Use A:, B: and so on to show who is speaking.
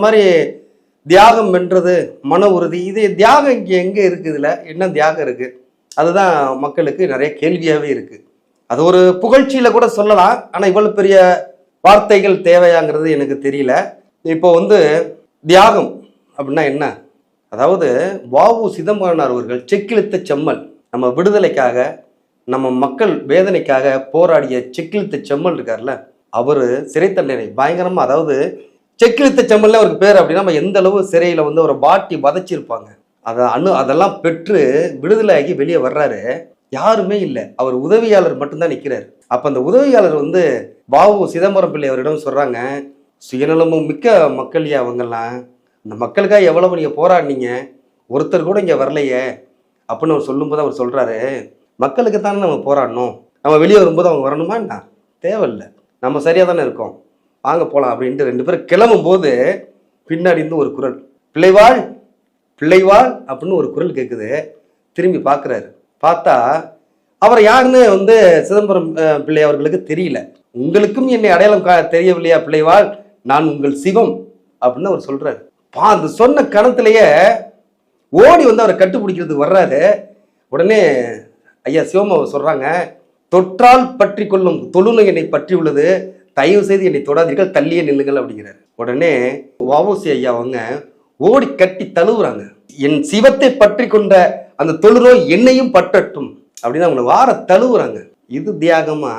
A: மாதிரி தியாகம் வென்றது, மன உறுதி, இது தியாகம் இங்கே எங்கே இருக்குது? இதில் என்ன தியாகம் இருக்குது? அதுதான் மக்களுக்கு நிறைய கேள்வியாகவே இருக்குது. அது ஒரு புகழ்ச்சியில் கூட சொல்லலாம். ஆனால் இவ்வளோ பெரிய வார்த்தைகள் தேவையாங்கிறது எனக்கு தெரியல. இப்போ தியாகம் அப்படின்னா என்ன? அதாவது வ.உ. சிதம்பரனார் அவர்கள் செக்கிழுத்த செம்மல், நம்ம விடுதலைக்காக, நம்ம மக்கள் வேதனைக்காக போராடிய செக்கிழுத்த செம்மல் இருக்கார்ல, அவர் சிறை தண்டனை பயங்கரமாக, அதாவது செக்கிழுத்த செம்மல்ல அவருக்கு பேர் அப்படின்னா நம்ம எந்த அளவு சிறையில் ஒரு பாட்டி வதைச்சிருப்பாங்க, அதெல்லாம் பெற்று விடுதலையாகி வெளியே வர்றாரு. யாருமே இல்லை, அவர் உதவியாளர் மட்டும்தான் நிற்கிறார். அப்போ அந்த உதவியாளர் வ.உ. சிதம்பரம் பிள்ளை அவரிடம் சொல்கிறாங்க, சுயநலமும் மிக்க மக்களையே அவங்கெல்லாம், இந்த மக்களுக்காக எவ்வளவு நீங்கள் போராடினீங்க, ஒருத்தர் கூட இங்கே வரலையே அப்படின்னு அவர் சொல்லும்போது அவர் சொல்கிறாரு, மக்களுக்கு தானே நம்ம போராடணும், நம்ம வெளியே வரும்போது அவங்க வரணுமா என்ன? தேவையில்லை, நம்ம சரியாக தானே இருக்கோம், வாங்க போகலாம் அப்படின்ட்டு 2 பேரும் கிளம்பும் போது பின்னாடி இருந்து ஒரு குரல், பிள்ளைவாள் பிள்ளைவாள் அப்படின்னு ஒரு குரல் கேட்குது. திரும்பி பார்க்குறாரு. பார்த்தா அவர் யாருன்னு சிதம்பரம் பிள்ளை அவர்களுக்கு தெரியல. உங்களுக்கும் என்னை அடையாளம் தெரியவில்லையா பிள்ளைவாள், நான் உங்கள் சிவம் அப்படின்னு அவர் சொல்றாரு. அந்த சொன்ன கணத்திலேயே ஓடி அவரை கட்டுப்பிடிக்கிறதுக்கு வர்றாரு. உடனே ஐயா சிவம் அவர் சொல்றாங்க, தொற்றால் பற்றி கொள்ளும் தொழுநோய் என்னை பற்றி உள்ளது, தயவு செய்து என்னை தொடாதீர்கள், தள்ளியே நில்லுங்கள் அப்படிங்கிறார். உடனே வ.உ.சி. ஐயா அவங்க ஓடி கட்டி தழுவுறாங்க, என் சிவத்தை பற்றி கொண்ட அந்த தொழுநோய் என்னையும் பற்றட்டும் அப்படின்னு அவங்களை வார தழுவுறாங்க. இது தியாகமா?